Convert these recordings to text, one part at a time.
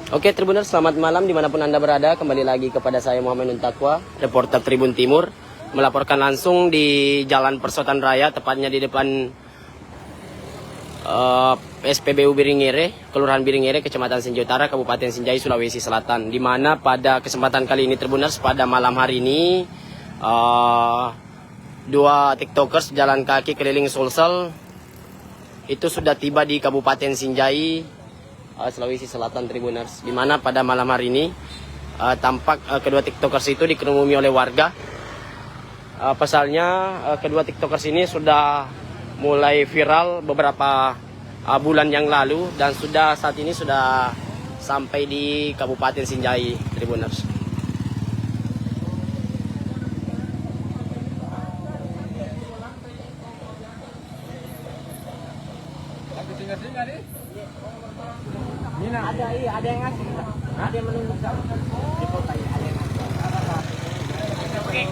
Oke Tribuners, selamat malam dimanapun Anda berada. Kembali lagi kepada saya Muhammad Nun Taqwa, reporter Tribun Timur, melaporkan langsung di Jalan Persotan Raya, tepatnya di depan SPBU Biringere, Kelurahan Biringere, Kecamatan Sinjai Utara, Kabupaten Sinjai, Sulawesi Selatan. Di mana pada kesempatan kali ini Tribuners, pada malam hari ini dua tiktokers jalan kaki keliling Sulsel itu sudah tiba di Kabupaten Sinjai, Sulawesi Selatan Tribuners. Di mana pada malam hari ini tampak kedua tiktokers itu dikerumuni oleh warga. Pasalnya kedua tiktokers ini sudah mulai viral beberapa bulan yang lalu dan saat ini sudah sampai di Kabupaten Sinjai Tribuners. Ada yang ngasih, ada yang menunggu di kota ya, ada yang ngasih. Oke.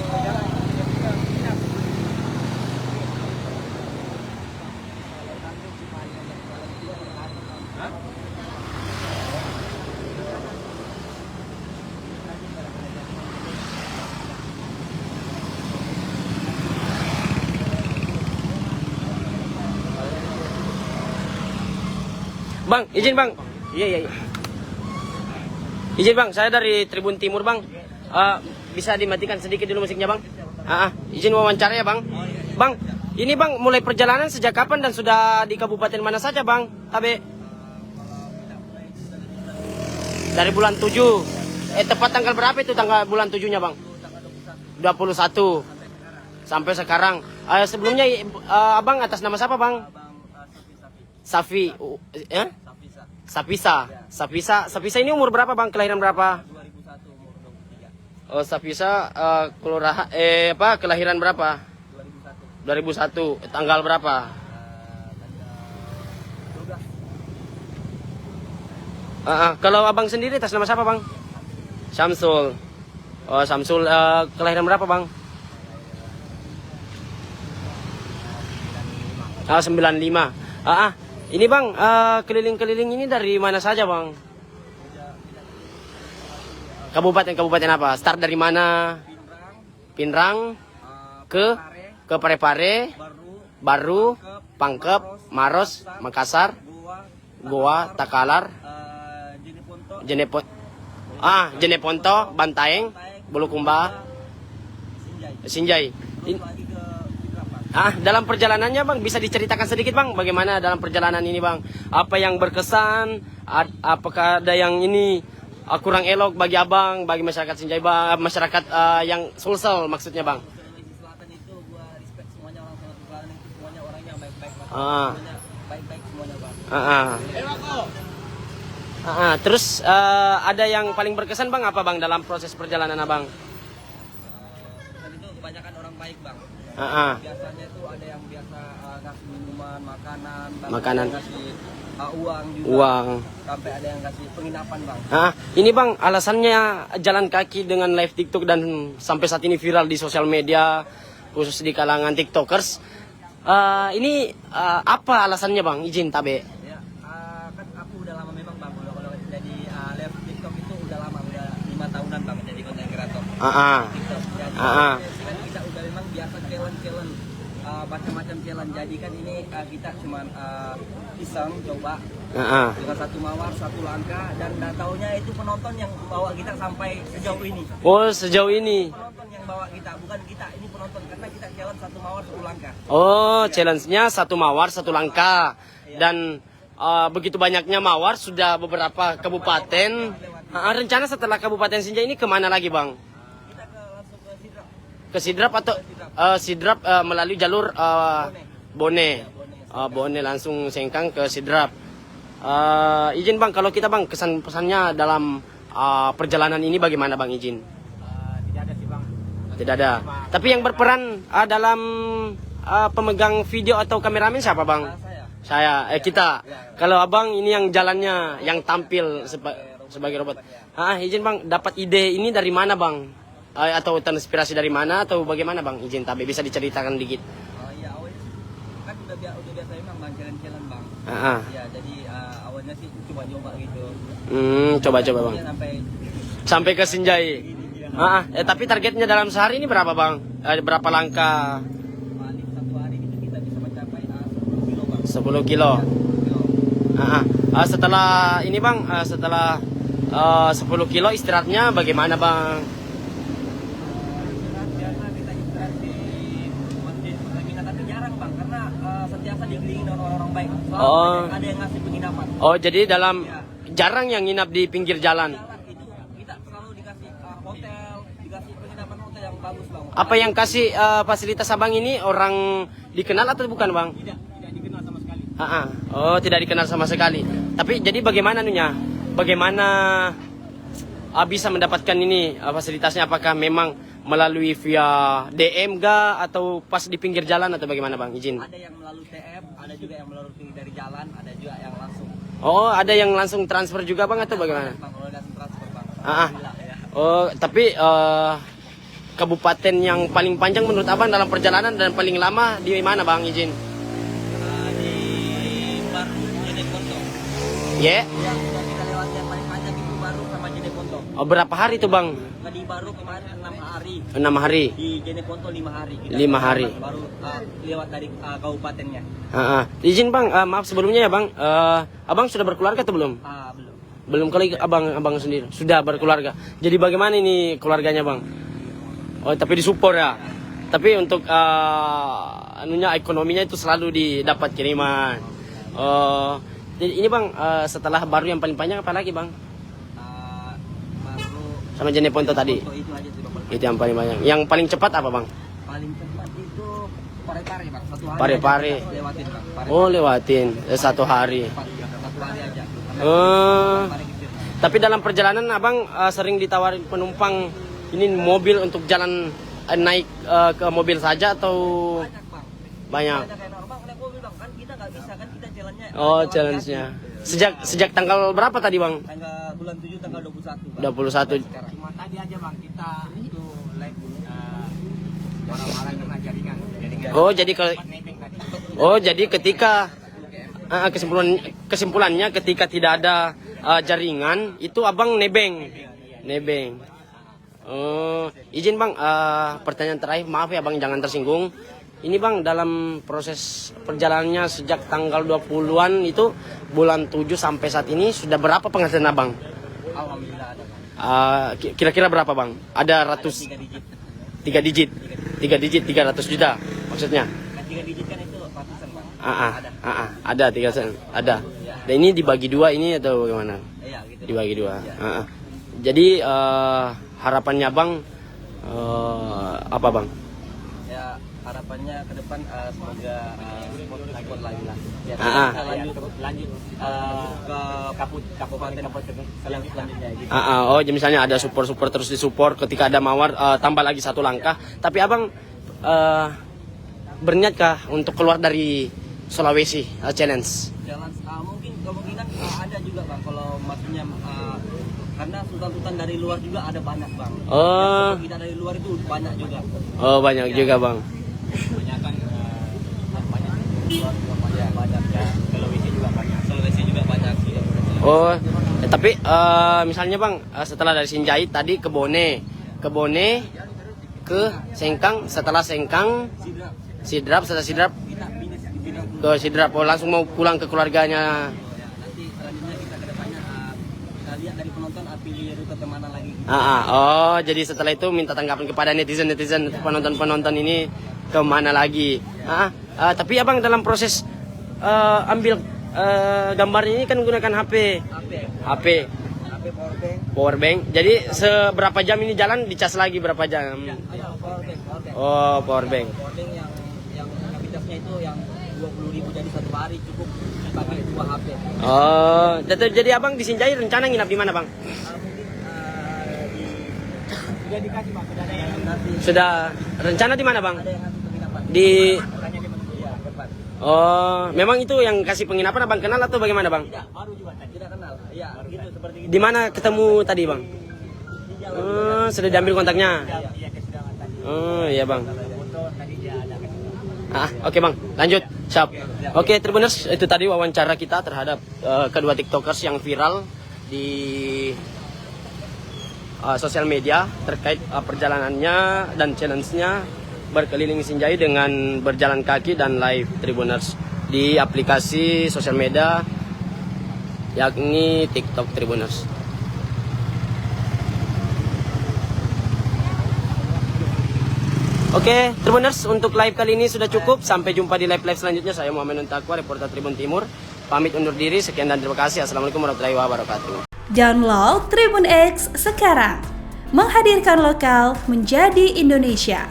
Bang, izin bang. Iya. Izin bang, saya dari Tribun Timur bang. Bisa dimatikan sedikit dulu musiknya bang? Izin wawancara ya bang. Bang, ini bang mulai perjalanan sejak kapan dan sudah di kabupaten mana saja bang? Tabe. Dari bulan 7. Tepat tanggal berapa itu tanggal bulan 7-nya bang? 21. Sampai sekarang. Sebelumnya abang atas nama siapa bang? Safi, Sapisa ini umur berapa bang? Kelahiran berapa? 2001 umur 23. Oh, Sapisa kelahiran berapa? 2001. Tanggal berapa? 12. Kalau abang sendiri atas nama siapa bang? Syamsul. Oh, Syamsul kelahiran berapa bang? 95. Ini bang, keliling-keliling ini dari mana saja bang? Kabupaten apa? Start dari mana? Pinrang, ke Parepare, Baru, Pangkep, Maros, Makassar, Goa, Takalar, Jeneponto, Bantaeng, Bulukumba, Sinjai. Dalam perjalanannya bang, bisa diceritakan sedikit bang, bagaimana dalam perjalanan ini bang? Apa yang berkesan? Apakah ada yang ini kurang elok bagi abang, bagi masyarakat Sinjai bang, masyarakat yang Sulsel maksudnya bang? Selatan itu gua respect semuanya, orang Selatan itu semuanya orangnya baik-baik. Baik-baik semuanya bang. Terus ada yang paling berkesan bang apa bang dalam proses perjalanan abang? Dan itu kebanyakan orang baik bang. Biasanya tuh ada yang biasa ngasih minuman, makanan, ngasih uang juga. Uang. Sampai ada yang kasih penginapan bang. Ini bang alasannya jalan kaki dengan live TikTok dan sampai saat ini viral di sosial media khusus di kalangan tiktokers. Ini apa alasannya bang? Izin tabe. Ya, kan aku udah lama memang bang. Kalau jadi live TikTok itu udah lama, udah 5 tahunan bang jadi konten kreator. TikTok. Jadi, kita udah memang biasa challenge macam-macam challenge. Jadi kan ini kita cuman iseng coba dengan satu mawar satu langkah dan taunya itu penonton yang bawa kita sampai sejauh ini. Oh sejauh ini. Penonton yang bawa kita, bukan kita, ini penonton karena kita challenge satu mawar satu langkah. Oh challenge-nya satu mawar satu langkah dan begitu banyaknya mawar sudah beberapa kabupaten. Rencana setelah Kabupaten Sinjai ini kemana lagi bang? Kita langsung ke Sidrap. Ke Sidrap atau Sidrap melalui jalur Bone. Bone langsung Sengkang ke Sidrap. Izin bang, kalau kita bang kesan pesannya dalam perjalanan ini bagaimana bang izin? Tidak ada sih bang. Tidak ada. Tapi yang berperan dalam pemegang video atau kameramen siapa bang? Saya. Kita. Kalau abang ini yang jalannya, yang tampil sebagai robot. Izin bang, dapat ide ini dari mana bang? Atau terinspirasi dari mana atau bagaimana bang? Izin tabe bisa diceritakan dikit. Iya, kan udah biasa memang bang jalan-jalan bang. Ah, Ya jadi awalnya sih coba-coba gitu. coba-coba bang. Sampai ke Sinjai. Tapi targetnya dalam sehari ini berapa bang? Berapa langkah? Paling satu hari itu kita bisa mencapai 10 kilo bang. 10 kilo. 10 kilo. Setelah ini bang, setelah 10 kilo istirahatnya bagaimana bang? Biasa kita istirahat di masjid Pertamina tapi jarang bang karena sentiasa dikelilingi oleh orang-orang baik. Soalnya ada yang ngasih penginapan. Oh jadi dalam jarang yang nginap di pinggir jalan. Jalan itu kita selalu dikasih hotel, dikasih penginapan hotel yang bagus bang. Apa yang kasih fasilitas abang ini orang dikenal atau bukan bang? Tidak dikenal sama sekali. Oh tidak dikenal sama sekali. Tapi jadi bagaimana nunya? Bagaimana bisa mendapatkan ini fasilitasnya? Apakah memang melalui via DM ga atau pas di pinggir jalan atau bagaimana bang? Izin. Ada yang melalui TM, ada juga yang melalui dari jalan, ada juga yang langsung. Oh ada yang langsung transfer juga bang atau bagaimana? Bang, kalau langsung transfer bang. Ya. Oh tapi kabupaten yang paling panjang menurut abang dalam perjalanan dan paling lama di mana bang? Izin. Di Baru Jeneponto. Ya. Yang sudah kita lewati yang paling panjang itu Baru sama Jeneponto. Oh berapa hari tuh bang? Di Baru kemarin 6 hari. 6 hari. Di Jeneponto 5 hari. Kita 5 hari. Baru lewat dari kabupatennya. Izin bang, maaf sebelumnya ya bang. Abang sudah berkeluarga atau belum? Belum. Belum kali abang sendiri sudah berkeluarga. Jadi bagaimana ini keluarganya bang? Oh tapi disupport ya. Tapi untuk ekonominya itu selalu didapat kiriman. Jadi ini bang setelah Baru yang paling panjang apa lagi bang? Baru Sama Jeneponto tadi. Foto itu aja sih bang. Itu yang paling banyak. Yang paling cepat apa bang? Paling cepat itu Pare-Pare bang. 1 hari. Pare-Pare. aja lewatin bang. Pare-Pare. Oh lewatin 1 hari. 1 hari aja. Pare gitu. Tapi dalam perjalanan abang sering ditawarin penumpang ini mobil untuk jalan naik ke mobil saja atau Banyak bang. banyak? Banyak kayak normal naik mobil bang kan kita nggak bisa kan kita jalannya. Oh jalan challenge-nya. kaki. Sejak tanggal berapa tadi bang? Tanggal bulan 7 tanggal 21 bang. 21. Cuma tadi aja bang kita itu live orang-orang kena jaringan. Oh jadi ketika kesimpulannya ketika tidak ada jaringan itu abang nebeng. Oh izin bang pertanyaan terakhir, maaf ya bang jangan tersinggung. Ini bang dalam proses perjalanannya sejak tanggal 20-an itu bulan 7 sampai saat ini sudah berapa penghasilan abang? Alhamdulillah ada bang. Kira-kira berapa bang? Ada ratus 3 digit. 3 digit 300 juta maksudnya? 3 digit kan itu ratusan bang. Ada 3 sen ada. Dan ini dibagi 2 ini atau bagaimana? Iya gitu. Dibagi 2. Jadi harapannya bang apa bang? Ya harapannya ke depan semoga support lagi lah. Ya, lanjut ke kabupaten selanjutnya gitu. Oh jadi misalnya ada support terus disupport, ketika ada mawar tambah lagi 1 langkah. Tapi abang berniatkah untuk keluar dari Sulawesi challenge? Jalan mungkin kemungkinan ada juga bang kalau maksudnya karena sultan-sultan dari luar juga ada banyak bang. Oh. Kita dari luar itu banyak juga. Oh banyak juga bang. Kebanyakan banyak luar juga banyak ya. Sulawesi juga banyak sih. Oh tapi misalnya bang setelah dari Sinjai tadi ke Bone ke Sengkang, setelah Sengkang Sidrap, setelah Sidrap ke Sidrap, langsung mau pulang ke keluarganya. Nanti selanjutnya kita ke depannya kita lihat dari penonton pilih rute kemana lagi. Oh jadi setelah itu minta tanggapan kepada netizen penonton ini kemana lagi. Tapi abang dalam proses ambil gambarnya ini kan menggunakan HP powerbank. Jadi seberapa jam ini jalan dicas lagi berapa jam? Oh powerbank. Powerbank yang kapasitasnya itu yang 20.000 jadi 1 hari cukup dipakai 2 HP. Oh jadi abang di Sinjai rencana nginap di mana bang? Sudah dikasih bang, sudah ada yang nanti. Sudah rencana di mana bang? Ada yang ngasih penginapan. Di Iya, depan. Oh memang itu yang kasih penginapan abang kenal atau bagaimana bang? Tidak, baru juga tidak kenal. Iya, gitu seperti itu. Di mana ketemu tadi bang? Di jalan. Sudah diambil kontaknya. Iya, kesidangan tadi. Oh iya bang. Foto tadi dia ada kasih. Oke bang, lanjut. Siap. Oke Tribuners, itu tadi wawancara kita terhadap kedua tiktokers yang viral di sosial media terkait perjalanannya dan challenge-nya berkeliling Sinjai dengan berjalan kaki dan live Tribuners di aplikasi sosial media yakni TikTok Tribuners. Oke, Tribuners, untuk live kali ini sudah cukup. Sampai jumpa di live-live selanjutnya. Saya Muhammad Nuntakwa, reporter Tribun Timur. Pamit undur diri. Sekian dan terima kasih. Assalamualaikum warahmatullahi wabarakatuh. Download Tribun X sekarang. Menghadirkan lokal menjadi Indonesia.